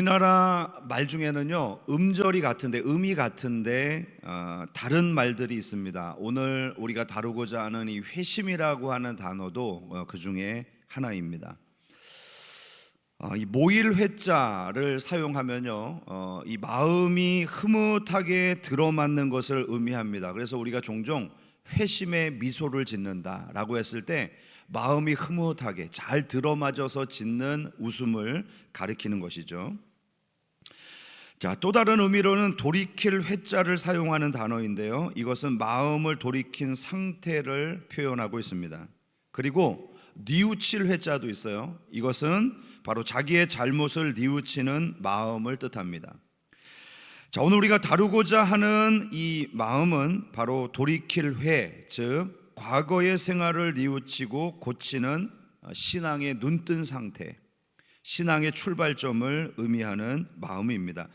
우리나라 말 중에는요, 음절이 같은데, 음이 같은데 다른 말들이 있습니다. 오늘 우리가 다루고자 하는 이 회심이라고 하는 단어도 그 중에 하나입니다. 이 모일 회자를 사용하면요, 이 마음이 흐뭇하게 들어맞는 것을 의미합니다. 그래서 우리가 종종 회심의 미소를 짓는다라고 했을 때 마음이 흐뭇하게 잘 들어맞아서 짓는 웃음을 가리키는 것이죠. 자, 또 다른 의미로는 돌이킬 회자를 사용하는 단어인데요, 이것은 마음을 돌이킨 상태를 표현하고 있습니다. 그리고 뉘우칠 회자도 있어요. 이것은 바로 자기의 잘못을 뉘우치는 마음을 뜻합니다. 자, 오늘 우리가 다루고자 하는 이 마음은 바로 돌이킬 회, 즉 과거의 생활을 뉘우치고 고치는 신앙의 눈뜬 상태, 신앙의 출발점을 의미하는 마음입니다.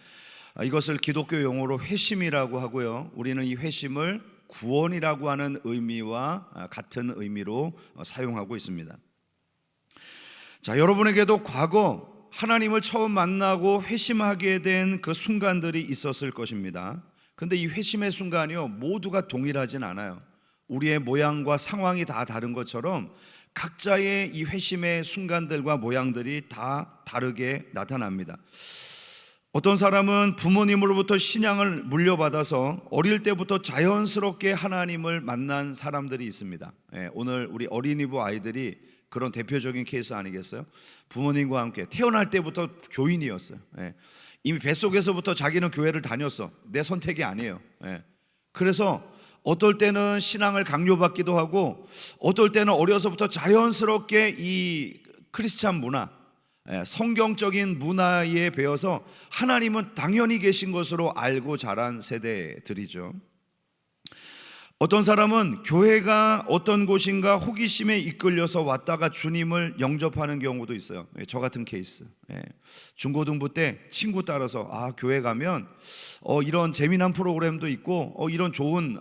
이것을 기독교 용어로 회심이라고 하고요, 우리는 이 회심을 구원이라고 하는 의미와 같은 의미로 사용하고 있습니다. 자, 여러분에게도 과거 하나님을 처음 만나고 회심하게 된 그 순간들이 있었을 것입니다. 그런데 이 회심의 순간이요, 모두가 동일하진 않아요. 우리의 모양과 상황이 다 다른 것처럼 각자의 이 회심의 순간들과 모양들이 다 다르게 나타납니다. 어떤 사람은 부모님으로부터 신앙을 물려받아서 어릴 때부터 자연스럽게 하나님을 만난 사람들이 있습니다. 오늘 우리 어린이부 아이들이 그런 대표적인 케이스 아니겠어요? 부모님과 함께 태어날 때부터 교인이었어요. 이미 뱃속에서부터 자기는 교회를 다녔어. 내 선택이 아니에요. 그래서 어떨 때는 신앙을 강요받기도 하고, 어떨 때는 어려서부터 자연스럽게 이 크리스찬 문화, 성경적인 문화에 배워서 하나님은 당연히 계신 것으로 알고 자란 세대들이죠. 어떤 사람은 교회가 어떤 곳인가 호기심에 이끌려서 왔다가 주님을 영접하는 경우도 있어요. 저 같은 케이스. 중고등부 때 친구 따라서 교회 가면 이런 재미난 프로그램도 있고 이런 좋은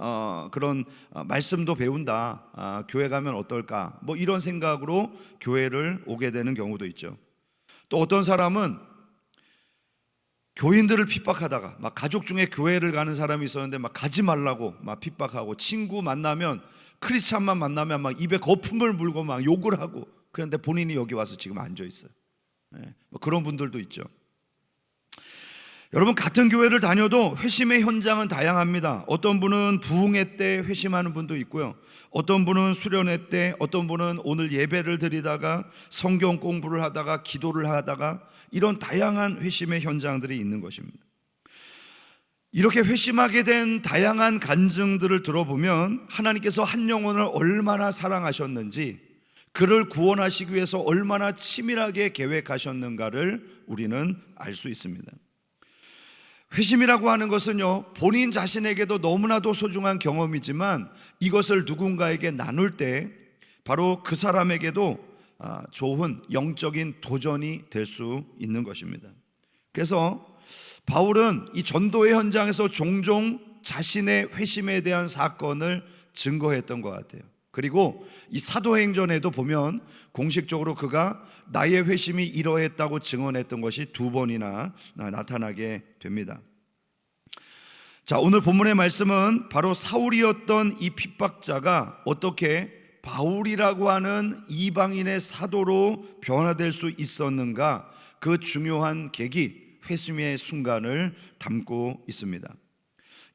그런 말씀도 배운다. 교회 가면 어떨까? 뭐 이런 생각으로 교회를 오게 되는 경우도 있죠. 또 어떤 사람은 교인들을 핍박하다가 막 가족 중에 교회를 가는 사람이 있었는데 막 가지 말라고 막 핍박하고, 친구 만나면 크리스찬만 만나면 막 입에 거품을 물고 막 욕을 하고, 그런데 본인이 여기 와서 지금 앉아 있어요. 뭐 그런 분들도 있죠. 여러분, 같은 교회를 다녀도 회심의 현장은 다양합니다. 어떤 분은 부흥회 때 회심하는 분도 있고요, 어떤 분은 수련회 때, 어떤 분은 오늘 예배를 드리다가 성경 공부를 하다가 기도를 하다가, 이런 다양한 회심의 현장들이 있는 것입니다. 이렇게 회심하게 된 다양한 간증들을 들어보면 하나님께서 한 영혼을 얼마나 사랑하셨는지, 그를 구원하시기 위해서 얼마나 치밀하게 계획하셨는가를 우리는 알 수 있습니다. 회심이라고 하는 것은요, 본인 자신에게도 너무나도 소중한 경험이지만 이것을 누군가에게 나눌 때 바로 그 사람에게도 좋은 영적인 도전이 될 수 있는 것입니다. 그래서 바울은 이 전도의 현장에서 종종 자신의 회심에 대한 사건을 증거했던 것 같아요. 그리고 이 사도행전에도 보면 공식적으로 그가 나의 회심이 이러했다고 증언했던 것이 2번이나 나타나게 됩니다. 자, 오늘 본문의 말씀은 바로 사울이었던 이 핍박자가 어떻게 바울이라고 하는 이방인의 사도로 변화될 수 있었는가, 그 중요한 계기, 회심의 순간을 담고 있습니다.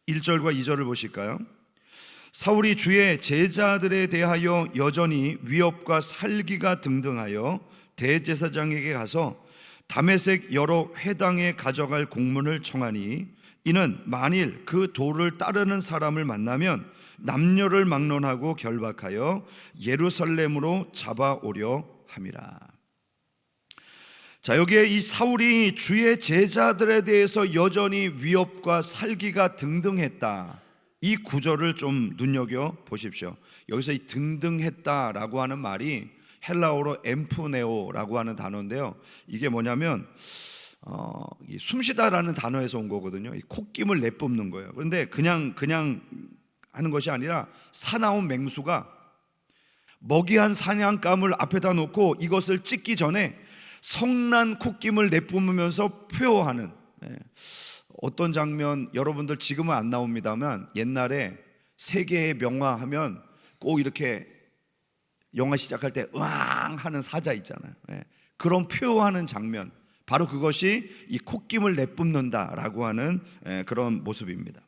1절과 2절을 보실까요? 사울이 주의 제자들에 대하여 여전히 위협과 살기가 등등하여 대제사장에게 가서 다메섹 여러 회당에 가져갈 공문을 청하니, 이는 만일 그 도를 따르는 사람을 만나면 남녀를 막론하고 결박하여 예루살렘으로 잡아오려 함이라. 자, 여기에 이 사울이 주의 제자들에 대해서 여전히 위협과 살기가 등등했다, 이 구절을 좀 눈여겨 보십시오. 여기서 이 등등했다라고 하는 말이 헬라어로 엠프네오라고 하는 단어인데요, 이게 뭐냐면 숨쉬다라는 단어에서 온 거거든요. 이 콧김을 내뿜는 거예요. 그런데 그냥 하는 것이 아니라 사나운 맹수가 먹이 한 사냥감을 앞에다 놓고 이것을 찢기 전에 성난 콧김을 내뿜으면서 표효하는, 어떤 장면 여러분들 지금은 안 나옵니다만 옛날에 세계의 명화 하면 꼭 이렇게 영화 시작할 때 으앙 하는 사자 있잖아요. 그런 표효하는 장면, 바로 그것이 이 콧김을 내뿜는다라고 하는 그런 모습입니다.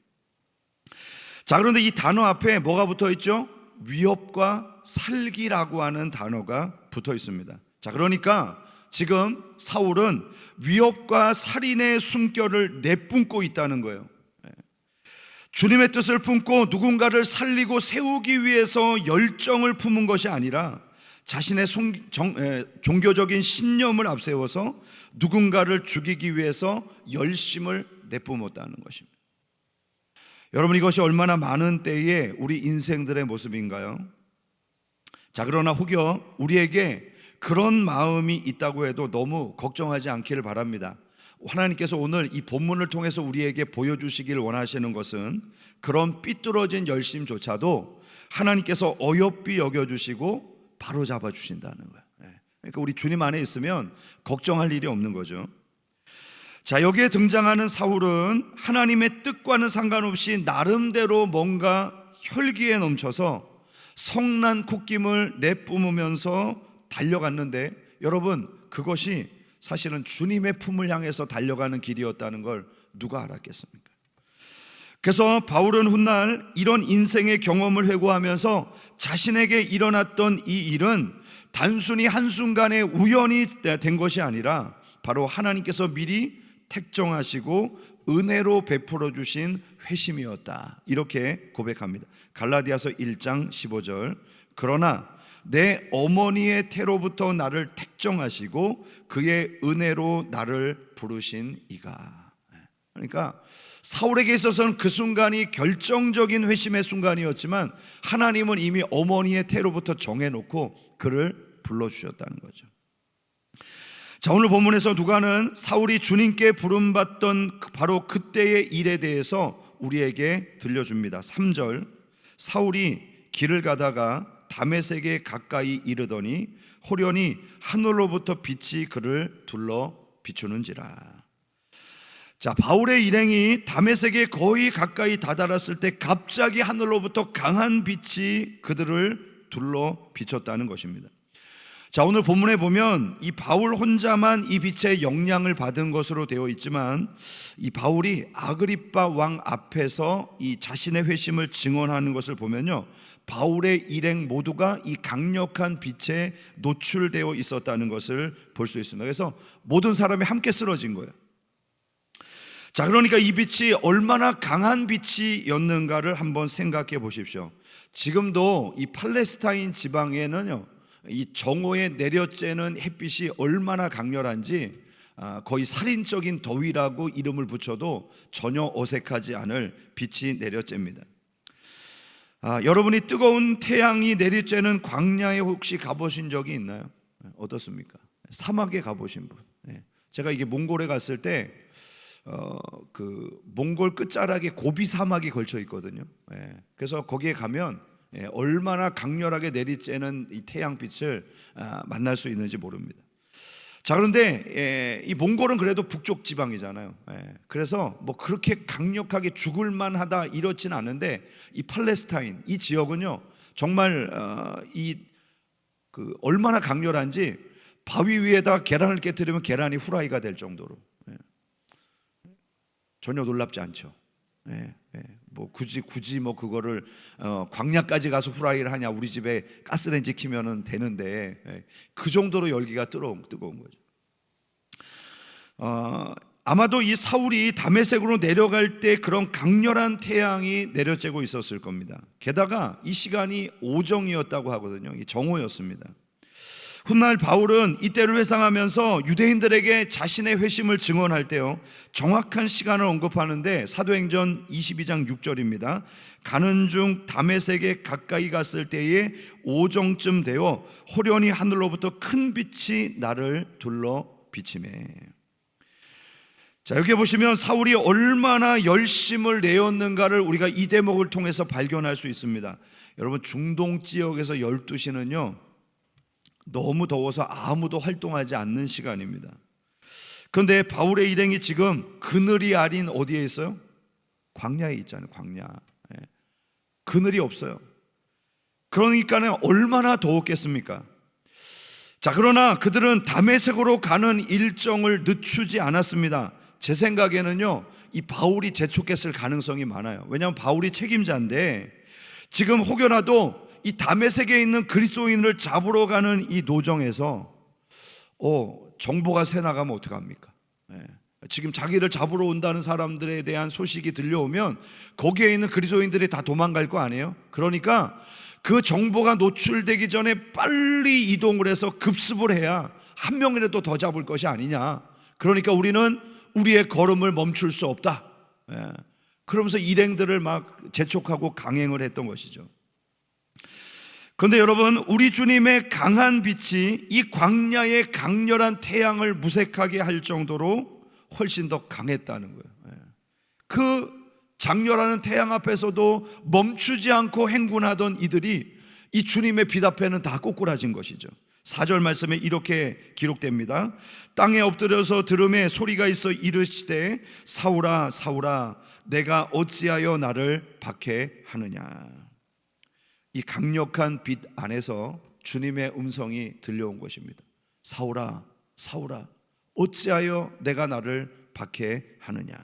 자, 그런데 이 단어 앞에 뭐가 붙어 있죠? 위협과 살기라고 하는 단어가 붙어 있습니다. 자, 그러니까 지금 사울은 위협과 살인의 숨결을 내뿜고 있다는 거예요. 주님의 뜻을 품고 누군가를 살리고 세우기 위해서 열정을 품은 것이 아니라 자신의 종교적인 신념을 앞세워서 누군가를 죽이기 위해서 열심을 내뿜었다는 것입니다. 여러분, 이것이 얼마나 많은 때에 우리 인생들의 모습인가요? 자, 그러나 혹여 우리에게 그런 마음이 있다고 해도 너무 걱정하지 않기를 바랍니다. 하나님께서 오늘 이 본문을 통해서 우리에게 보여주시길 원하시는 것은 그런 삐뚤어진 열심조차도 하나님께서 어여삐 여겨주시고 바로 잡아주신다는 거예요. 그러니까 우리 주님 안에 있으면 걱정할 일이 없는 거죠. 자, 여기에 등장하는 사울은 하나님의 뜻과는 상관없이 나름대로 뭔가 혈기에 넘쳐서 성난 콧김을 내뿜으면서 달려갔는데, 여러분, 그것이 사실은 주님의 품을 향해서 달려가는 길이었다는 걸 누가 알았겠습니까? 그래서 바울은 훗날 이런 인생의 경험을 회고하면서 자신에게 일어났던 이 일은 단순히 한순간에 우연이 된 것이 아니라 바로 하나님께서 미리 택정하시고 은혜로 베풀어 주신 회심이었다, 이렇게 고백합니다. 갈라디아서 1장 15절, 그러나 내 어머니의 태로부터 나를 택정하시고 그의 은혜로 나를 부르신 이가. 그러니까 사울에게 있어서는 그 순간이 결정적인 회심의 순간이었지만 하나님은 이미 어머니의 태로부터 정해놓고 그를 불러주셨다는 거죠. 자, 오늘 본문에서 누가는 사울이 주님께 부름받던 바로 그때의 일에 대해서 우리에게 들려줍니다. 3절, 사울이 길을 가다가 다메섹에 가까이 이르더니 호련히 하늘로부터 빛이 그를 둘러 비추는지라. 자, 바울의 일행이 다메섹에 거의 가까이 다다랐을 때 갑자기 하늘로부터 강한 빛이 그들을 둘러 비췄다는 것입니다. 자, 오늘 본문에 보면 이 바울 혼자만 이 빛의 영향을 받은 것으로 되어 있지만 이 바울이 아그리빠 왕 앞에서 이 자신의 회심을 증언하는 것을 보면요, 바울의 일행 모두가 이 강력한 빛에 노출되어 있었다는 것을 볼 수 있습니다. 그래서 모든 사람이 함께 쓰러진 거예요. 자, 그러니까 이 빛이 얼마나 강한 빛이었는가를 한번 생각해 보십시오. 지금도 이 팔레스타인 지방에는요, 이 정오에 내려쬐는 햇빛이 얼마나 강렬한지 거의 살인적인 더위라고 이름을 붙여도 전혀 어색하지 않을 빛이 내려쬐니다. 여러분이 뜨거운 태양이 내리쬐는 광야에 혹시 가보신 적이 있나요? 어떻습니까? 사막에 가보신 분? 제가 이게 몽골에 갔을 때 그 몽골 끝자락에 고비 사막이 걸쳐 있거든요. 그래서 거기에 가면 얼마나 강렬하게 내리쬐는 이 태양빛을 만날 수 있는지 모릅니다. 자, 그런데 이 몽골은 그래도 북쪽 지방이잖아요. 그래서 뭐 그렇게 강력하게 죽을 만하다 이렇진 않은데 이 팔레스타인 이 지역은요, 정말 얼마나 강렬한지 바위 위에다 계란을 깨뜨리면 계란이 후라이가 될 정도로 전혀 놀랍지 않죠. 뭐 굳이 뭐 그거를 광야까지 가서 후라이를 하냐, 우리 집에 가스레인지 키면은 되는데 그 정도로 열기가 뜨거운 거죠. 아마도 이 사울이 다메섹으로 내려갈 때 그런 강렬한 태양이 내려쬐고 있었을 겁니다. 게다가 이 시간이 오정이었다고 하거든요. 정오였습니다. 훗날 바울은 이때를 회상하면서 유대인들에게 자신의 회심을 증언할 때요, 정확한 시간을 언급하는데 사도행전 22장 6절입니다. 가는 중 다메섹에 가까이 갔을 때에 오정쯤 되어 호련히 하늘로부터 큰 빛이 나를 둘러 비치매. 자, 여기 보시면 사울이 얼마나 열심을 내었는가를 우리가 이 대목을 통해서 발견할 수 있습니다. 여러분, 중동 지역에서 12시는요 너무 더워서 아무도 활동하지 않는 시간입니다. 그런데 바울의 일행이 지금 그늘이 아닌 어디에 있어요? 광야에 있잖아요. 광야. 그늘이 없어요. 그러니까 얼마나 더웠겠습니까? 자, 그러나 그들은 다메섹으로 가는 일정을 늦추지 않았습니다. 제 생각에는요, 이 바울이 재촉했을 가능성이 많아요. 왜냐하면 바울이 책임자인데 지금 혹여라도 이 다메섹에 있는 그리스도인을 잡으러 가는 이 노정에서 정보가 새 나가면 어떡합니까? 지금 자기를 잡으러 온다는 사람들에 대한 소식이 들려오면 거기에 있는 그리스도인들이 다 도망갈 거 아니에요? 그러니까 그 정보가 노출되기 전에 빨리 이동을 해서 급습을 해야 한 명이라도 더 잡을 것이 아니냐. 그러니까 우리는 우리의 걸음을 멈출 수 없다. 그러면서 일행들을 막 재촉하고 강행을 했던 것이죠. 그런데 여러분, 우리 주님의 강한 빛이 이 광야의 강렬한 태양을 무색하게 할 정도로 훨씬 더 강했다는 거예요. 그 장렬하는 태양 앞에서도 멈추지 않고 행군하던 이들이 이 주님의 빛 앞에는 다 꼬꾸라진 것이죠. 4절 말씀에 이렇게 기록됩니다. 땅에 엎드려서 들음에 소리가 있어 이르시되 사울아 사울아 내가 어찌하여 나를 박해하느냐. 이 강력한 빛 안에서 주님의 음성이 들려온 것입니다. 사울아 사울아 어찌하여 내가 나를 박해하느냐.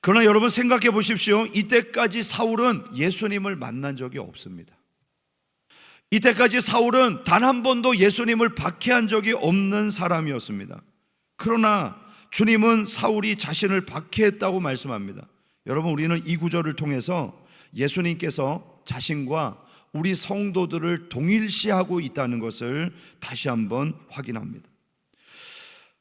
그러나 여러분 생각해 보십시오. 이때까지 사울은 예수님을 만난 적이 없습니다. 이때까지 사울은 단 한 번도 예수님을 박해한 적이 없는 사람이었습니다. 그러나 주님은 사울이 자신을 박해했다고 말씀합니다. 여러분, 우리는 이 구절을 통해서 예수님께서 자신과 우리 성도들을 동일시하고 있다는 것을 다시 한번 확인합니다.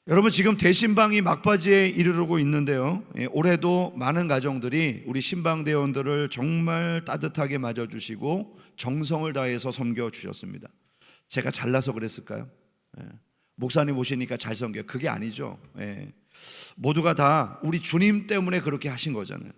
여러분, 지금 대신방이 막바지에 이르르고 있는데요, 올해도 많은 가정들이 우리 신방대원들을 정말 따뜻하게 맞아주시고 정성을 다해서 섬겨주셨습니다. 제가 잘나서 그랬을까요? 목사님 오시니까 잘 섬겨요. 그게 아니죠. 모두가 다 우리 주님 때문에 그렇게 하신 거잖아요.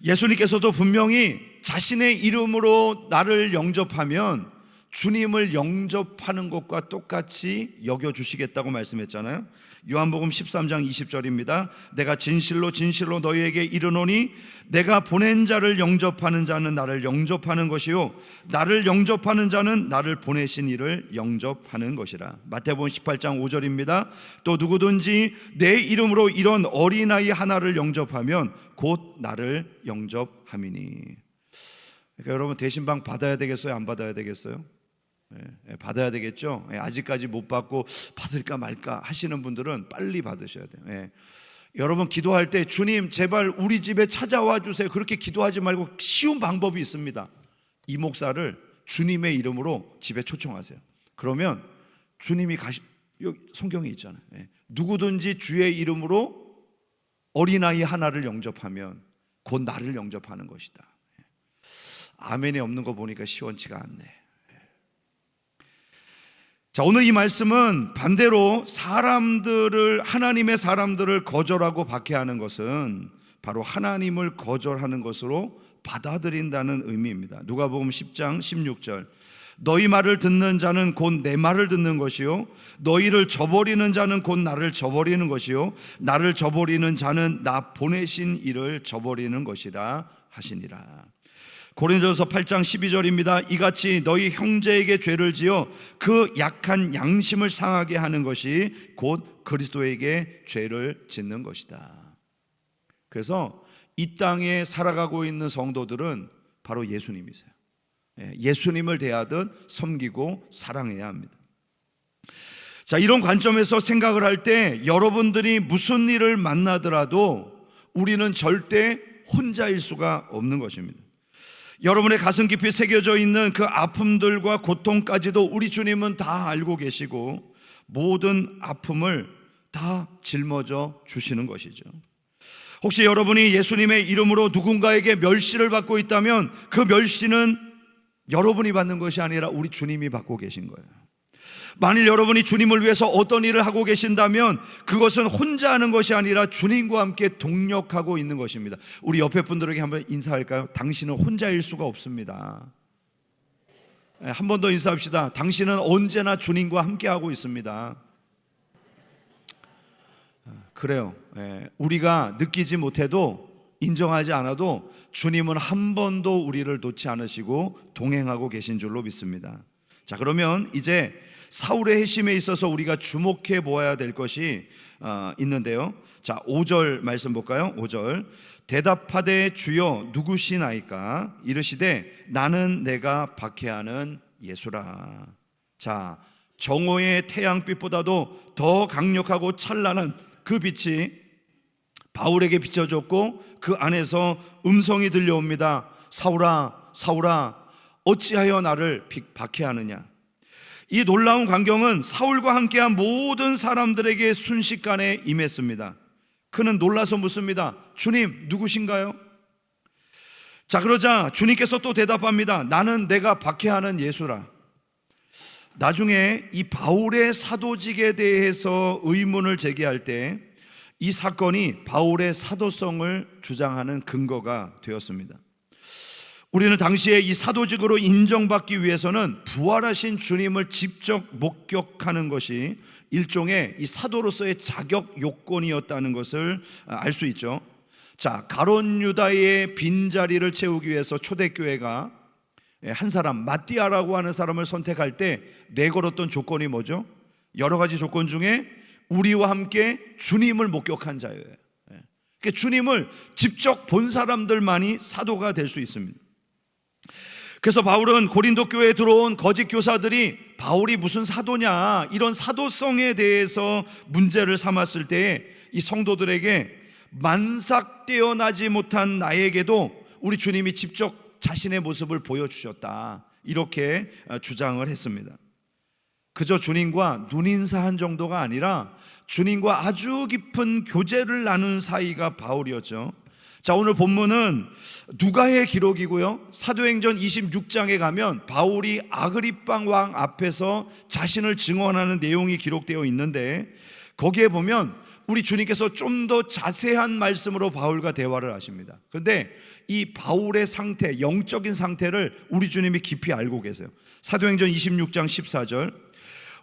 예수님께서도 분명히 자신의 이름으로 나를 영접하면 주님을 영접하는 것과 똑같이 여겨주시겠다고 말씀했잖아요. 요한복음 13장 20절입니다. 내가 진실로 진실로 너희에게 이르노니 내가 보낸 자를 영접하는 자는 나를 영접하는 것이요 나를 영접하는 자는 나를 보내신 이를 영접하는 것이라. 마태복음 18장 5절입니다. 또 누구든지 내 이름으로 이런 어린아이 하나를 영접하면 곧 나를 영접함이니. 그러니까 여러분, 대신방 받아야 되겠어요? 안 받아야 되겠어요? 받아야 되겠죠. 아직까지 못 받고 받을까 말까 하시는 분들은 빨리 받으셔야 돼요. 여러분, 기도할 때 주님 제발 우리 집에 찾아와 주세요, 그렇게 기도하지 말고 쉬운 방법이 있습니다. 이 목사를 주님의 이름으로 집에 초청하세요. 그러면 주님이 여기 성경에 있잖아요. 누구든지 주의 이름으로 어린아이 하나를 영접하면 곧 나를 영접하는 것이다. 아멘이 없는 거 보니까 시원치가 않네. 자, 오늘 이 말씀은 반대로 하나님의 사람들을 거절하고 박해하는 것은 바로 하나님을 거절하는 것으로 받아들인다는 의미입니다. 누가복음 10장 16절 너희 말을 듣는 자는 곧 내 말을 듣는 것이요 너희를 저버리는 자는 곧 나를 저버리는 것이요 나를 저버리는 자는 나 보내신 이를 저버리는 것이라 하시니라. 고린도전서 8장 12절입니다. 이같이 너희 형제에게 죄를 지어 그 약한 양심을 상하게 하는 것이 곧 그리스도에게 죄를 짓는 것이다. 그래서 이 땅에 살아가고 있는 성도들은 바로 예수님이세요. 예수님을 대하듯 섬기고 사랑해야 합니다. 자, 이런 관점에서 생각을 할 때 여러분들이 무슨 일을 만나더라도 우리는 절대 혼자일 수가 없는 것입니다. 여러분의 가슴 깊이 새겨져 있는 그 아픔들과 고통까지도 우리 주님은 다 알고 계시고 모든 아픔을 다 짊어져 주시는 것이죠. 혹시 여러분이 예수님의 이름으로 누군가에게 멸시를 받고 있다면 그 멸시는 여러분이 받는 것이 아니라 우리 주님이 받고 계신 거예요. 만일 여러분이 주님을 위해서 어떤 일을 하고 계신다면 그것은 혼자 하는 것이 아니라 주님과 함께 동력하고 있는 것입니다. 우리 옆에 분들에게 한번 인사할까요? 당신은 혼자일 수가 없습니다. 한 번 더 인사합시다. 당신은 언제나 주님과 함께하고 있습니다. 그래요. 우리가 느끼지 못해도, 인정하지 않아도 주님은 한 번도 우리를 놓지 않으시고 동행하고 계신 줄로 믿습니다. 자, 그러면 이제 사울의 회심에 있어서 우리가 주목해 보아야 될 것이 있는데요. 자, 5절 말씀 볼까요? 5절. 대답하되 주여 누구시나이까? 이르시되 나는 내가 박해하는 예수라. 자, 정오의 태양빛보다도 더 강력하고 찬란한 그 빛이 바울에게 비춰졌고 그 안에서 음성이 들려옵니다. 사울아, 사울아, 어찌하여 나를 박해하느냐? 이 놀라운 광경은 사울과 함께한 모든 사람들에게 순식간에 임했습니다. 그는 놀라서 묻습니다. 주님, 누구신가요? 자, 그러자 주님께서 또 대답합니다. 나는 내가 박해하는 예수라. 나중에 이 바울의 사도직에 대해서 의문을 제기할 때 이 사건이 바울의 사도성을 주장하는 근거가 되었습니다. 우리는 당시에 이 사도직으로 인정받기 위해서는 부활하신 주님을 직접 목격하는 것이 일종의 이 사도로서의 자격 요건이었다는 것을 알 수 있죠. 자, 가룟 유다의 빈자리를 채우기 위해서 초대교회가 한 사람, 마띠아라고 하는 사람을 선택할 때 내걸었던 조건이 뭐죠? 여러 가지 조건 중에 우리와 함께 주님을 목격한 자예요. 그러니까 주님을 직접 본 사람들만이 사도가 될 수 있습니다. 그래서 바울은 고린도 교회에 들어온 거짓 교사들이 바울이 무슨 사도냐, 이런 사도성에 대해서 문제를 삼았을 때 이 성도들에게 만삭되어 나지 못한 나에게도 우리 주님이 직접 자신의 모습을 보여주셨다, 이렇게 주장을 했습니다. 그저 주님과 눈인사한 정도가 아니라 주님과 아주 깊은 교제를 나눈 사이가 바울이었죠. 자, 오늘 본문은 누가의 기록이고요. 사도행전 26장에 가면 바울이 아그리빵 왕 앞에서 자신을 증언하는 내용이 기록되어 있는데, 거기에 보면 우리 주님께서 좀 더 자세한 말씀으로 바울과 대화를 하십니다. 그런데 이 바울의 상태, 영적인 상태를 우리 주님이 깊이 알고 계세요. 사도행전 26장 14절.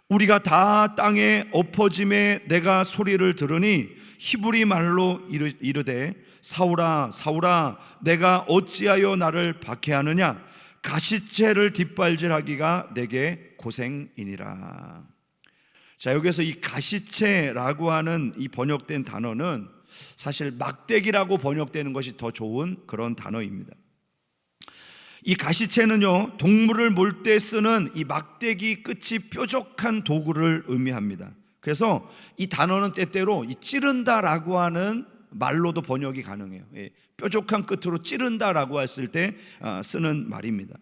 우리가 다 땅에 엎어짐에 내가 소리를 들으니 히브리 말로 이르되 사울아, 사울아, 내가 어찌하여 나를 박해하느냐? 가시채를 뒷발질하기가 내게 고생이니라. 자, 여기서 이 가시채라고 하는 이 번역된 단어는 사실 막대기라고 번역되는 것이 더 좋은 그런 단어입니다. 이 가시채는요, 동물을 몰 때 쓰는 이 막대기 끝이 뾰족한 도구를 의미합니다. 그래서 이 단어는 때때로 이 찌른다라고 하는 말로도 번역이 가능해요. 뾰족한 끝으로 찌른다라고 했을 때 쓰는 말입니다.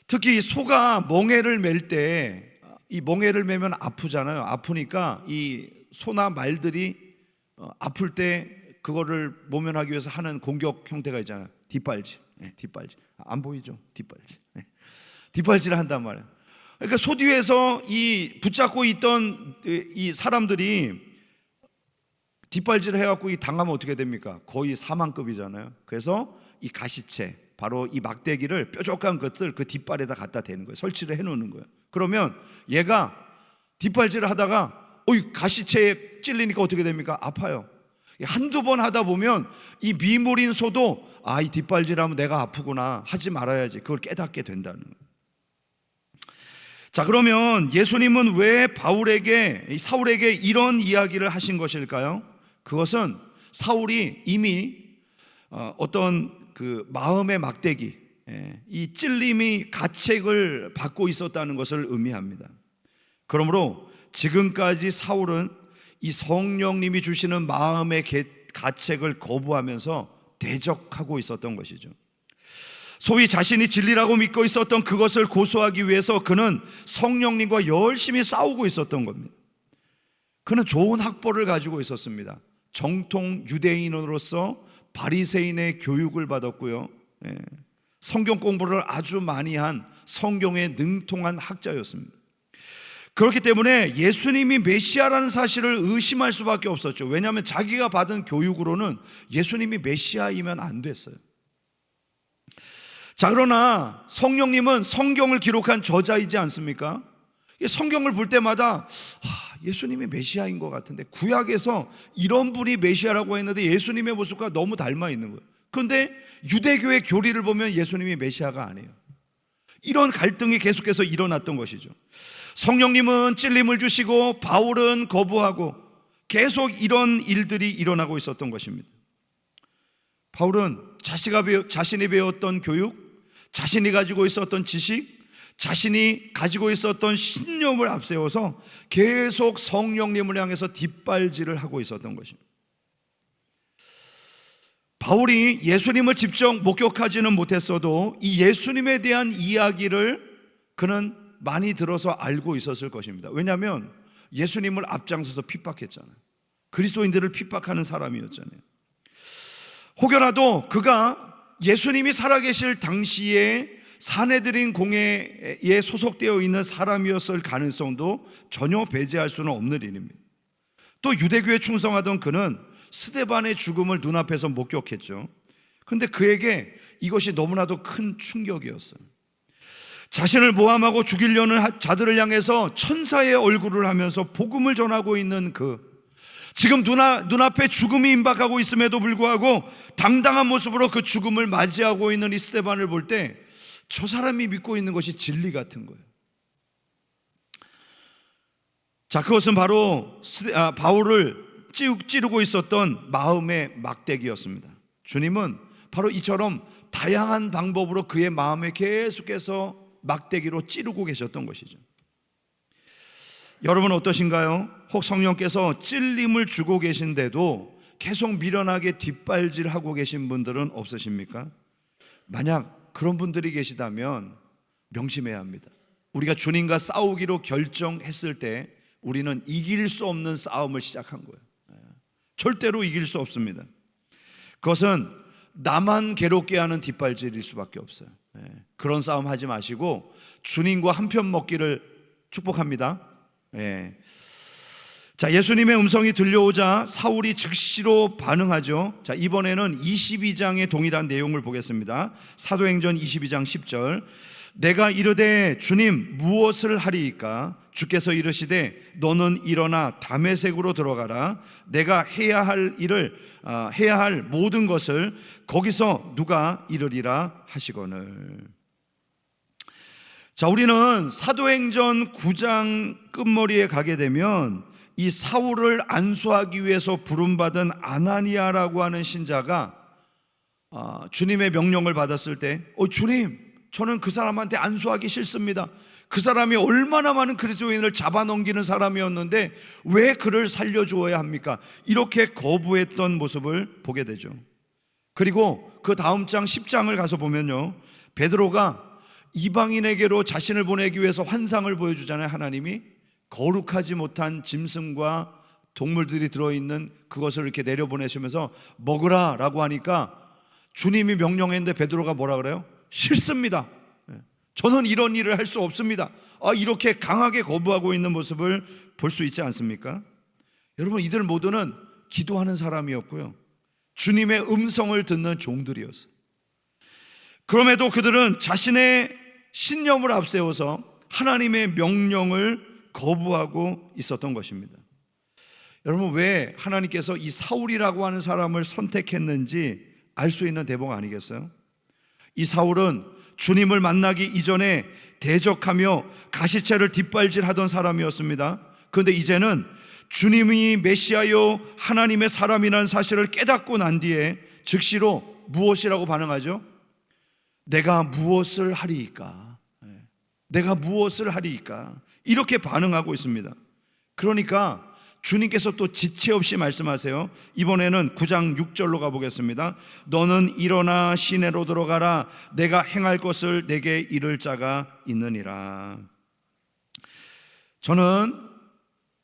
특히 소가 멍에를 맬 때 이 멍에를 매면 아프잖아요. 아프니까 이 소나 말들이 아플 때 그거를 모면하기 위해서 하는 공격 형태가 있잖아요. 뒷발질. 뒷발질. 안 보이죠? 뒷발질. 뒷발질을 한단 말이에요. 그러니까 소 뒤에서 이 붙잡고 있던 이 사람들이 뒷발질을 해갖고 이 당하면 어떻게 됩니까? 거의 사망급이잖아요. 그래서 이 가시채, 바로 이 막대기를 뾰족한 것들 그 뒷발에다 갖다 대는 거예요. 설치를 해놓는 거예요. 그러면 얘가 뒷발질을 하다가 가시채에 찔리니까 어떻게 됩니까? 아파요. 한두 번 하다 보면 이 미물인 소도 이 뒷발질하면 내가 아프구나, 하지 말아야지, 그걸 깨닫게 된다는 거예요. 자, 그러면 예수님은 왜 사울에게 이런 이야기를 하신 것일까요? 그것은 사울이 이미 어떤 그 마음의 막대기, 이 찔림이 가책을 받고 있었다는 것을 의미합니다. 그러므로 지금까지 사울은 이 성령님이 주시는 마음의 가책을 거부하면서 대적하고 있었던 것이죠. 소위 자신이 진리라고 믿고 있었던 그것을 고수하기 위해서 그는 성령님과 열심히 싸우고 있었던 겁니다. 그는 좋은 학벌을 가지고 있었습니다. 정통 유대인으로서 바리새인의 교육을 받았고요, 성경 공부를 아주 많이 한 성경에 능통한 학자였습니다. 그렇기 때문에 예수님이 메시아라는 사실을 의심할 수밖에 없었죠. 왜냐하면 자기가 받은 교육으로는 예수님이 메시아이면 안 됐어요. 자, 그러나 성령님은 성경을 기록한 저자이지 않습니까? 성경을 볼 때마다 예수님이 메시아인 것 같은데, 구약에서 이런 분이 메시아라고 했는데 예수님의 모습과 너무 닮아 있는 거예요. 그런데 유대교의 교리를 보면 예수님이 메시아가 아니에요. 이런 갈등이 계속해서 일어났던 것이죠. 성령님은 찔림을 주시고 바울은 거부하고 계속 이런 일들이 일어나고 있었던 것입니다. 바울은 자신이 배웠던 교육, 자신이 가지고 있었던 지식, 자신이 가지고 있었던 신념을 앞세워서 계속 성령님을 향해서 뒷발질을 하고 있었던 것입니다. 바울이 예수님을 직접 목격하지는 못했어도 이 예수님에 대한 이야기를 그는 많이 들어서 알고 있었을 것입니다. 왜냐하면 예수님을 앞장서서 핍박했잖아요. 그리스도인들을 핍박하는 사람이었잖아요. 혹여라도 그가 예수님이 살아계실 당시에 산헤드린 공회에 소속되어 있는 사람이었을 가능성도 전혀 배제할 수는 없는 일입니다. 또 유대교에 충성하던 그는 스데반의 죽음을 눈앞에서 목격했죠. 그런데 그에게 이것이 너무나도 큰 충격이었어요. 자신을 모함하고 죽이려는 자들을 향해서 천사의 얼굴을 하면서 복음을 전하고 있는 지금 눈앞에 죽음이 임박하고 있음에도 불구하고 당당한 모습으로 그 죽음을 맞이하고 있는 이 스데반을 볼 때 저 사람이 믿고 있는 것이 진리 같은 거예요. 자, 그것은 바로 바울을 찌르고 있었던 마음의 막대기였습니다. 주님은 바로 이처럼 다양한 방법으로 그의 마음에 계속해서 막대기로 찌르고 계셨던 것이죠. 여러분 어떠신가요? 혹 성령께서 찔림을 주고 계신데도 계속 미련하게 뒷발질하고 계신 분들은 없으십니까? 만약 그런 분들이 계시다면 명심해야 합니다. 우리가 주님과 싸우기로 결정했을 때 우리는 이길 수 없는 싸움을 시작한 거예요. 절대로 이길 수 없습니다. 그것은 나만 괴롭게 하는 뒷발질일 수밖에 없어요. 그런 싸움 하지 마시고 주님과 한편 먹기를 축복합니다. 자, 예수님의 음성이 들려오자 사울이 즉시로 반응하죠. 자, 이번에는 22장의 동일한 내용을 보겠습니다. 사도행전 22장 10절. 내가 이르되 주님 무엇을 하리이까? 주께서 이르시되 너는 일어나 다메섹으로 들어가라. 내가 해야 할 모든 것을 거기서 누가 이르리라 하시거늘. 자, 우리는 사도행전 9장 끝머리에 가게 되면 이 사울을 안수하기 위해서 부름받은 아나니아라고 하는 신자가 주님의 명령을 받았을 때 주님, 저는 그 사람한테 안수하기 싫습니다. 그 사람이 얼마나 많은 그리스도인을 잡아넘기는 사람이었는데 왜 그를 살려주어야 합니까? 이렇게 거부했던 모습을 보게 되죠. 그리고 그 다음 장 10장을 가서 보면요, 베드로가 이방인에게로 자신을 보내기 위해서 환상을 보여주잖아요. 하나님이 거룩하지 못한 짐승과 동물들이 들어있는 그것을 이렇게 내려보내시면서 먹으라 라고 하니까 주님이 명령했는데 베드로가 뭐라 그래요? 싫습니다. 저는 이런 일을 할 수 없습니다. 이렇게 강하게 거부하고 있는 모습을 볼 수 있지 않습니까? 여러분, 이들 모두는 기도하는 사람이었고요, 주님의 음성을 듣는 종들이었어요. 그럼에도 그들은 자신의 신념을 앞세워서 하나님의 명령을 거부하고 있었던 것입니다. 여러분, 왜 하나님께서 이 사울이라고 하는 사람을 선택했는지 알 수 있는 대목 아니겠어요? 이 사울은 주님을 만나기 이전에 대적하며 가시체를 뒷발질하던 사람이었습니다. 그런데 이제는 주님이 메시아요 하나님의 사람이라는 사실을 깨닫고 난 뒤에 즉시로 무엇이라고 반응하죠? 내가 무엇을 하리이까? 내가 무엇을 하리이까? 이렇게 반응하고 있습니다. 그러니까 주님께서 또 지체 없이 말씀하세요. 이번에는 9장 6절로 가보겠습니다. 너는 일어나 시내로 들어가라. 내가 행할 것을 내게 이를 자가 있느니라. 저는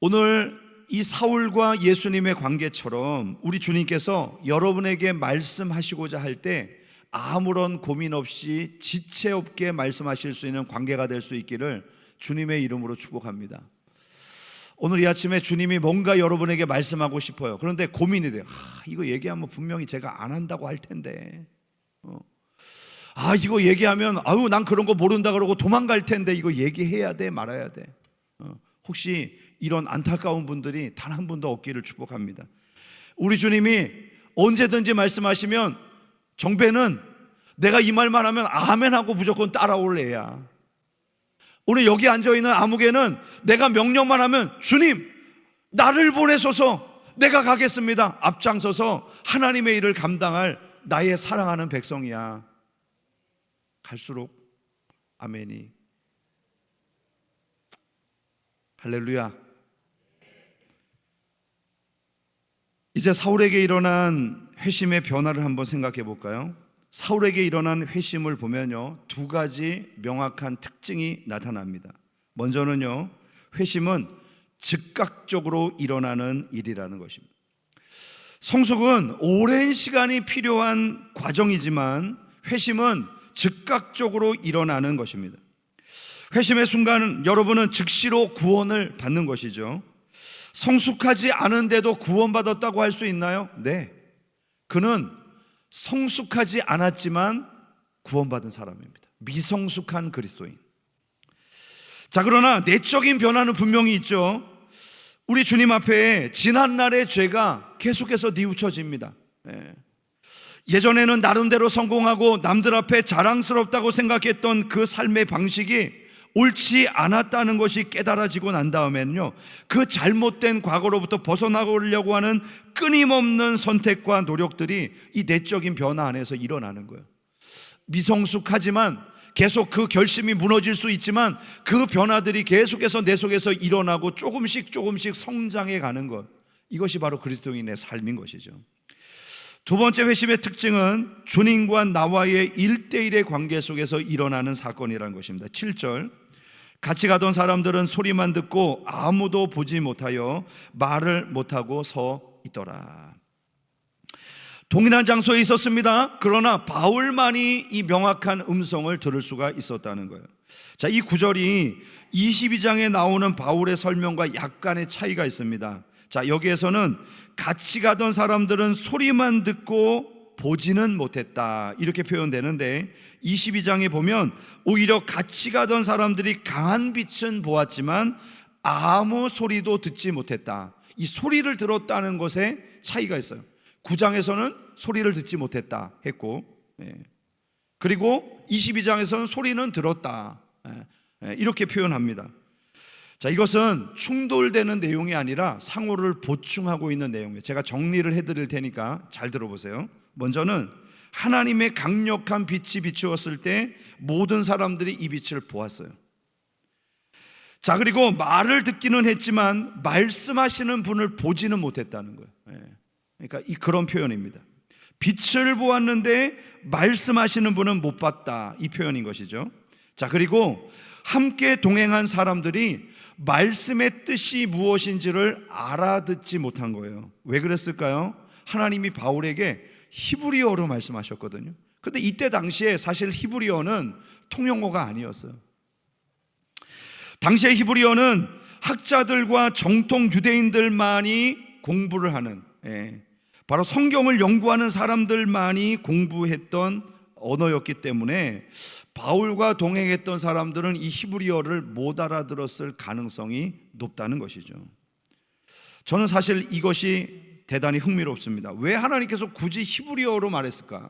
오늘 이 사울과 예수님의 관계처럼 우리 주님께서 여러분에게 말씀하시고자 할 때 아무런 고민 없이 지체 없게 말씀하실 수 있는 관계가 될 수 있기를 주님의 이름으로 축복합니다. 오늘 이 아침에 주님이 뭔가 여러분에게 말씀하고 싶어요. 그런데 고민이 돼요. 이거 얘기하면 분명히 제가 안 한다고 할 텐데, 이거 얘기하면 난 그런 거 모른다 그러고 도망갈 텐데 이거 얘기해야 돼 말아야 돼. 혹시 이런 안타까운 분들이 단 한 분도 없기를 축복합니다. 우리 주님이 언제든지 말씀하시면 정배는 내가 이 말만 하면 아멘 하고 무조건 따라올 애야. 오늘 여기 앉아있는 아무개는 내가 명령만 하면 주님 나를 보내소서, 내가 가겠습니다, 앞장서서 하나님의 일을 감당할 나의 사랑하는 백성이야. 갈수록 아멘이. 할렐루야. 이제 사울에게 일어난 회심의 변화를 한번 생각해 볼까요? 사울에게 일어난 회심을 보면요, 두 가지 명확한 특징이 나타납니다. 먼저는요, 회심은 즉각적으로 일어나는 일이라는 것입니다. 성숙은 오랜 시간이 필요한 과정이지만 회심은 즉각적으로 일어나는 것입니다. 회심의 순간 여러분은 즉시로 구원을 받는 것이죠. 성숙하지 않은데도 구원받았다고 할 수 있나요? 네. 그는 성숙하지 않았지만 구원받은 사람입니다. 미성숙한 그리스도인. 자, 그러나 내적인 변화는 분명히 있죠. 우리 주님 앞에 지난날의 죄가 계속해서 뉘우쳐집니다. 예전에는 나름대로 성공하고 남들 앞에 자랑스럽다고 생각했던 그 삶의 방식이 옳지 않았다는 것이 깨달아지고 난 다음에는요, 그 잘못된 과거로부터 벗어나려고 하는 끊임없는 선택과 노력들이 이 내적인 변화 안에서 일어나는 거예요. 미성숙하지만 계속 그 결심이 무너질 수 있지만 그 변화들이 계속해서 내 속에서 일어나고 조금씩 성장해 가는 것, 이것이 바로 그리스도인의 삶인 것이죠. 두 번째 회심의 특징은 주님과 나와의 1대1의 관계 속에서 일어나는 사건이라는 것입니다. 7절, 같이 가던 사람들은 소리만 듣고 아무도 보지 못하여 말을 못하고 서 있더라. 동일한 장소에 있었습니다. 그러나 바울만이 이 명확한 음성을 들을 수가 있었다는 거예요. 자, 이 구절이 22장에 나오는 바울의 설명과 약간의 차이가 있습니다. 자, 여기에서는 같이 가던 사람들은 소리만 듣고 보지는 못했다, 이렇게 표현되는데 22장에 보면 오히려 같이 가던 사람들이 강한 빛은 보았지만 아무 소리도 듣지 못했다. 이 소리를 들었다는 것에 차이가 있어요. 9장에서는 소리를 듣지 못했다 했고, 그리고 22장에서는 소리는 들었다, 이렇게 표현합니다. 자, 이것은 충돌되는 내용이 아니라 상호를 보충하고 있는 내용이에요. 제가 정리를 해드릴 테니까 잘 들어보세요. 먼저는 하나님의 강력한 빛이 비추었을 때 모든 사람들이 이 빛을 보았어요. 자, 그리고 말을 듣기는 했지만 말씀하시는 분을 보지는 못했다는 거예요. 그러니까 그런 표현입니다. 빛을 보았는데 말씀하시는 분은 못 봤다, 이 표현인 것이죠. 자, 그리고 함께 동행한 사람들이 말씀의 뜻이 무엇인지를 알아듣지 못한 거예요. 왜 그랬을까요? 하나님이 바울에게 히브리어로 말씀하셨거든요. 근데 이때 당시에 사실 히브리어는 통용어가 아니었어요. 당시의 히브리어는 학자들과 정통 유대인들만이 공부를 하는, 바로 성경을 연구하는 사람들만이 공부했던 언어였기 때문에 바울과 동행했던 사람들은 이 히브리어를 못 알아들었을 가능성이 높다는 것이죠. 저는 사실 이것이 대단히 흥미롭습니다. 왜 하나님께서 굳이 히브리어로 말했을까?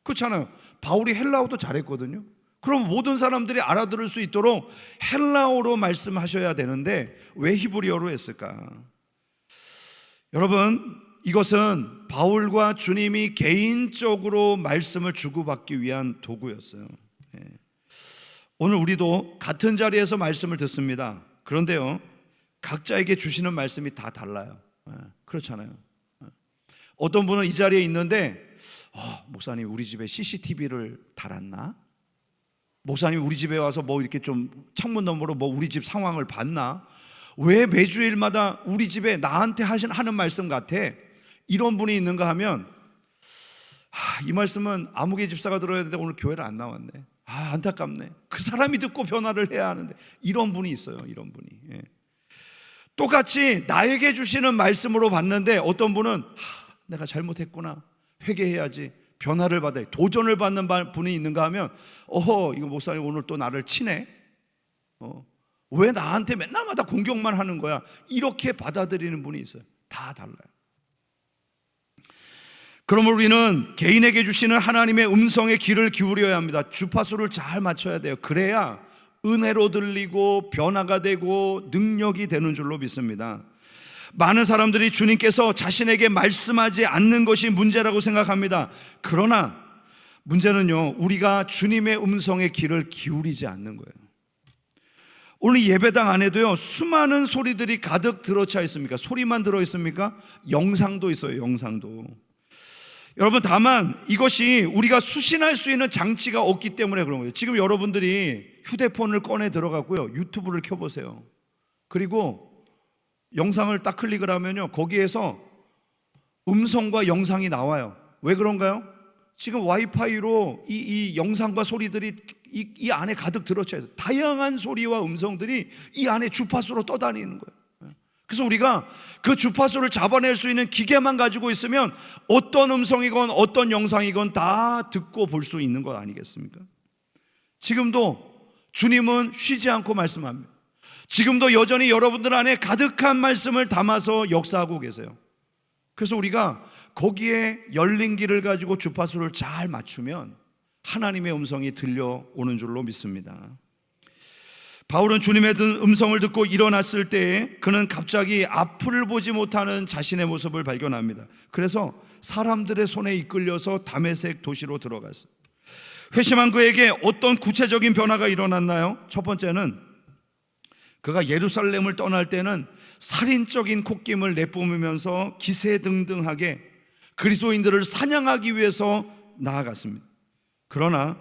그렇잖아요. 바울이 헬라어도 잘했거든요. 그럼 모든 사람들이 알아들을 수 있도록 헬라어로 말씀하셔야 되는데 왜 히브리어로 했을까? 여러분, 이것은 바울과 주님이 개인적으로 말씀을 주고받기 위한 도구였어요. 오늘 우리도 같은 자리에서 말씀을 듣습니다. 그런데요, 각자에게 주시는 말씀이 다 달라요. 그렇잖아요. 어떤 분은 이 자리에 있는데 목사님 우리 집에 CCTV를 달았나? 목사님 우리 집에 와서 뭐 이렇게 좀 창문 너머로 뭐 우리 집 상황을 봤나? 왜 매주일마다 우리 집에 나한테 하는 말씀 같아? 이런 분이 있는가 하면 이 말씀은 아무개 집사가 들어야 되는데 오늘 교회를 안 나왔네. 안타깝네. 그 사람이 듣고 변화를 해야 하는데. 이런 분이 있어요. 이런 분이. 똑같이 나에게 주시는 말씀으로 봤는데 어떤 분은 내가 잘못했구나, 회개해야지, 변화를 받아야, 도전을 받는 분이 있는가 하면, 어허, 이거 목사님 오늘 또 나를 치네. 왜 나한테 맨날마다 공격만 하는 거야? 이렇게 받아들이는 분이 있어요. 다 달라요. 그러므로 우리는 개인에게 주시는 하나님의 음성에 귀를 기울여야 합니다. 주파수를 잘 맞춰야 돼요. 그래야 은혜로 들리고 변화가 되고 능력이 되는 줄로 믿습니다. 많은 사람들이 주님께서 자신에게 말씀하지 않는 것이 문제라고 생각합니다. 그러나 문제는요, 우리가 주님의 음성에 귀를 기울이지 않는 거예요. 오늘 예배당 안에도요, 수많은 소리들이 가득 들어차 있습니까? 소리만 들어있습니까? 영상도 있어요. 영상도. 여러분, 다만 이것이 우리가 수신할 수 있는 장치가 없기 때문에 그런 거예요. 지금 여러분들이 휴대폰을 꺼내 들어가고요, 유튜브를 켜보세요. 그리고 영상을 딱 클릭을 하면요, 거기에서 음성과 영상이 나와요. 왜 그런가요? 지금 와이파이로 이 영상과 소리들이 이 안에 가득 들어차 있어요. 다양한 소리와 음성들이 이 안에 주파수로 떠다니는 거예요. 그래서 우리가 그 주파수를 잡아낼 수 있는 기계만 가지고 있으면 어떤 음성이건 어떤 영상이건 다 듣고 볼 수 있는 것 아니겠습니까? 지금도 주님은 쉬지 않고 말씀합니다. 지금도 여전히 여러분들 안에 가득한 말씀을 담아서 역사하고 계세요. 그래서 우리가 거기에 열린 길을 가지고 주파수를 잘 맞추면 하나님의 음성이 들려오는 줄로 믿습니다. 바울은 주님의 음성을 듣고 일어났을 때에 그는 갑자기 앞을 보지 못하는 자신의 모습을 발견합니다. 그래서 사람들의 손에 이끌려서 다메섹 도시로 들어갔어요. 회심한 그에게 어떤 구체적인 변화가 일어났나요? 첫 번째는 그가 예루살렘을 떠날 때는 살인적인 콧김을 내뿜으면서 기세등등하게 그리스도인들을 사냥하기 위해서 나아갔습니다. 그러나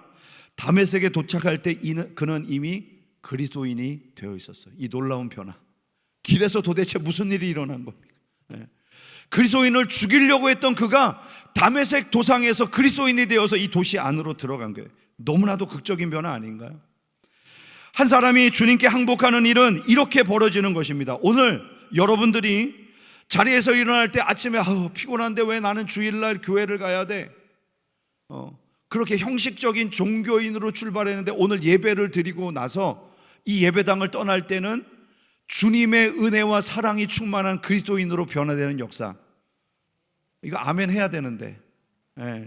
다메섹에 도착할 때 그는 이미 그리스도인이 되어 있었어요. 이 놀라운 변화. 길에서 도대체 무슨 일이 일어난 겁니까? 그리스도인을 죽이려고 했던 그가 다메섹 도상에서 그리스도인이 되어서 이 도시 안으로 들어간 거예요. 너무나도 극적인 변화 아닌가요? 한 사람이 주님께 항복하는 일은 이렇게 벌어지는 것입니다. 오늘 여러분들이 자리에서 일어날 때 아침에 피곤한데 왜 나는 주일날 교회를 가야 돼? 그렇게 형식적인 종교인으로 출발했는데 오늘 예배를 드리고 나서 이 예배당을 떠날 때는 주님의 은혜와 사랑이 충만한 그리스도인으로 변화되는 역사. 이거 아멘 해야 되는데,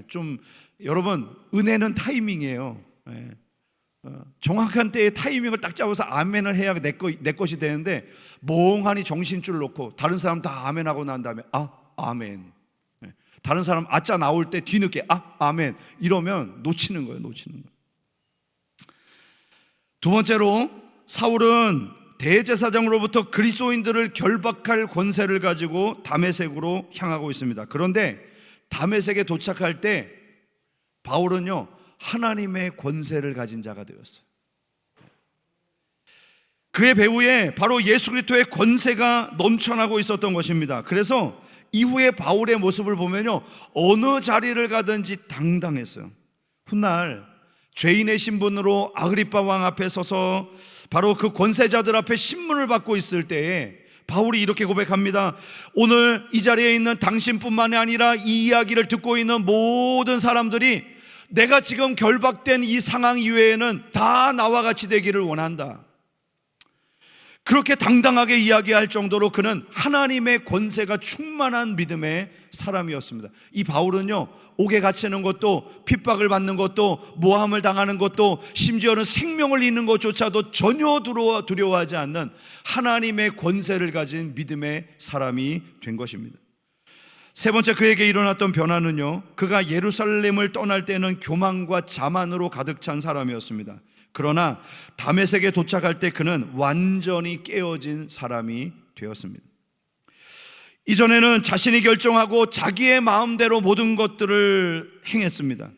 좀 여러분, 은혜는 타이밍이에요. 정확한 때에 타이밍을 딱 잡아서 아멘을 해야 내 것이 되는데, 멍하니 정신줄 놓고 다른 사람 다 아멘하고 난 다음에 아멘, 다른 사람 아짜 나올 때 뒤늦게 아멘 이러면 놓치는 거예요. 두 번째로 사울은 대제사장으로부터 그리스도인들을 결박할 권세를 가지고 다메섹으로 향하고 있습니다. 그런데 다메섹에 도착할 때 바울은요, 하나님의 권세를 가진 자가 되었어요. 그의 배후에 바로 예수 그리스도의 권세가 넘쳐나고 있었던 것입니다. 그래서 이후에 바울의 모습을 보면요, 어느 자리를 가든지 당당했어요. 훗날 죄인의 신분으로 아그리빠 왕 앞에 서서 바로 그 권세자들 앞에 신문을 받고 있을 때에 바울이 이렇게 고백합니다. 오늘 이 자리에 있는 당신뿐만이 아니라 이 이야기를 듣고 있는 모든 사람들이 내가 지금 결박된 이 상황 이외에는 다 나와 같이 되기를 원한다. 그렇게 당당하게 이야기할 정도로 그는 하나님의 권세가 충만한 믿음의 사람이었습니다. 이 바울은요, 옥에 갇히는 것도, 핍박을 받는 것도, 모함을 당하는 것도, 심지어는 생명을 잃는 것조차도 전혀 두려워하지 않는 하나님의 권세를 가진 믿음의 사람이 된 것입니다. 세 번째, 그에게 일어났던 변화는요, 그가 예루살렘을 떠날 때는 교만과 자만으로 가득 찬 사람이었습니다. 그러나 다메섹에 도착할 때 그는 완전히 깨어진 사람이 되었습니다. 이전에는 자신이 결정하고 자기의 마음대로 모든 것들을 행했습니다.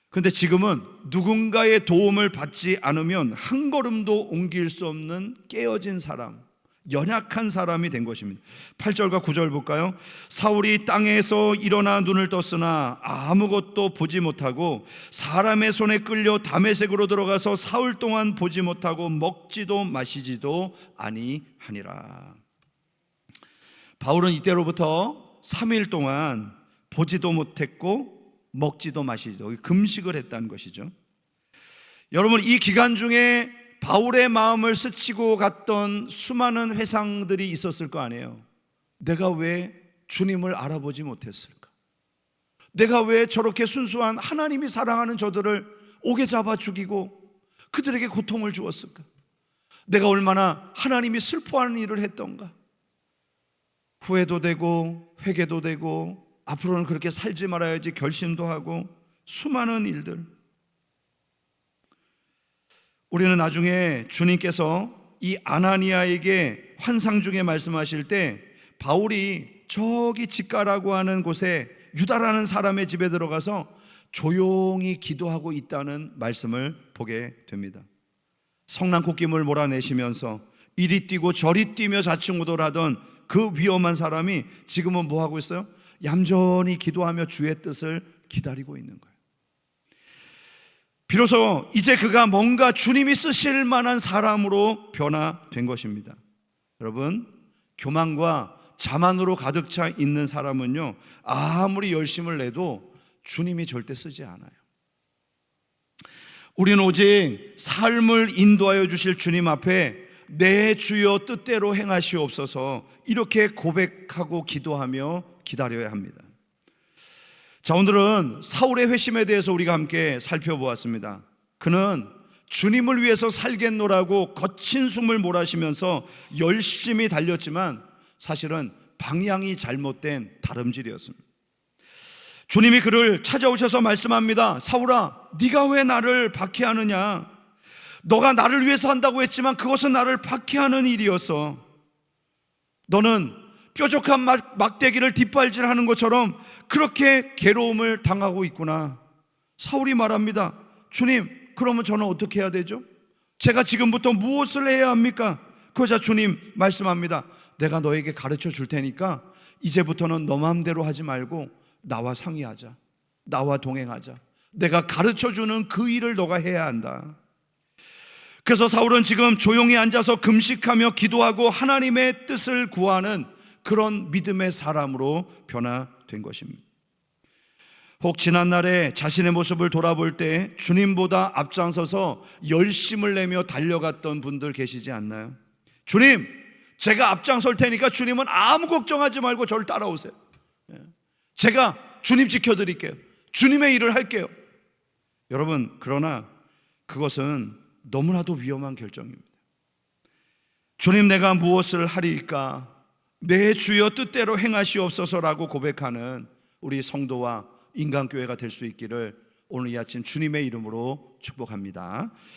그런데 지금은 누군가의 도움을 받지 않으면 한 걸음도 옮길 수 없는 깨어진 사람, 연약한 사람이 된 것입니다. 8절과 9절 볼까요? 사울이 땅에서 일어나 눈을 떴으나 아무것도 보지 못하고 사람의 손에 끌려 다메섹으로 들어가서 사흘 동안 보지 못하고 먹지도 마시지도 아니하니라. 바울은 이때로부터 3일 동안 보지도 못했고 먹지도 마시지도 금식을 했다는 것이죠. 여러분, 이 기간 중에 바울의 마음을 스치고 갔던 수많은 회상들이 있었을 거 아니에요. 내가 왜 주님을 알아보지 못했을까? 내가 왜 저렇게 순수한 하나님이 사랑하는 저들을 옥에 잡아 죽이고 그들에게 고통을 주었을까? 내가 얼마나 하나님이 슬퍼하는 일을 했던가? 후회도 되고 회개도 되고 앞으로는 그렇게 살지 말아야지 결심도 하고 수많은 일들. 우리는 나중에 주님께서 이 아나니아에게 환상 중에 말씀하실 때 바울이 저기 직가라고 하는 곳에 유다라는 사람의 집에 들어가서 조용히 기도하고 있다는 말씀을 보게 됩니다. 성난 콧김을 몰아내시면서 이리 뛰고 저리 뛰며 좌충우돌 하던 그 위험한 사람이 지금은 뭐 하고 있어요? 얌전히 기도하며 주의 뜻을 기다리고 있는 거예요. 비로소 이제 그가 뭔가 주님이 쓰실 만한 사람으로 변화된 것입니다. 여러분, 교만과 자만으로 가득 차 있는 사람은요, 아무리 열심을 내도 주님이 절대 쓰지 않아요. 우리는 오직 삶을 인도하여 주실 주님 앞에 내 주여 뜻대로 행하시옵소서 이렇게 고백하고 기도하며 기다려야 합니다. 자, 오늘은 사울의 회심에 대해서 우리가 함께 살펴보았습니다. 그는 주님을 위해서 살겠노라고 거친 숨을 몰아쉬면서 열심히 달렸지만 사실은 방향이 잘못된 다름질이었습니다. 주님이 그를 찾아오셔서 말씀합니다. 사울아, 네가 왜 나를 박해하느냐? 너가 나를 위해서 한다고 했지만 그것은 나를 박해하는 일이었어. 너는 뾰족한 막대기를 뒷발질하는 것처럼 그렇게 괴로움을 당하고 있구나. 사울이 말합니다. 주님, 그러면 저는 어떻게 해야 되죠? 제가 지금부터 무엇을 해야 합니까? 그러자 주님 말씀합니다. 내가 너에게 가르쳐 줄 테니까 이제부터는 너 마음대로 하지 말고 나와 상의하자. 나와 동행하자. 내가 가르쳐 주는 그 일을 너가 해야 한다. 그래서 사울은 지금 조용히 앉아서 금식하며 기도하고 하나님의 뜻을 구하는 그런 믿음의 사람으로 변화된 것입니다. 혹 지난날에 자신의 모습을 돌아볼 때 주님보다 앞장서서 열심을 내며 달려갔던 분들 계시지 않나요? 주님, 제가 앞장설 테니까 주님은 아무 걱정하지 말고 저를 따라오세요. 제가 주님 지켜드릴게요. 주님의 일을 할게요. 여러분, 그러나 그것은 너무나도 위험한 결정입니다. 주님, 내가 무엇을 하리이까? 내 주여 뜻대로 행하시옵소서라고 고백하는 우리 성도와 인간교회가 될 수 있기를 오늘 이 아침 주님의 이름으로 축복합니다.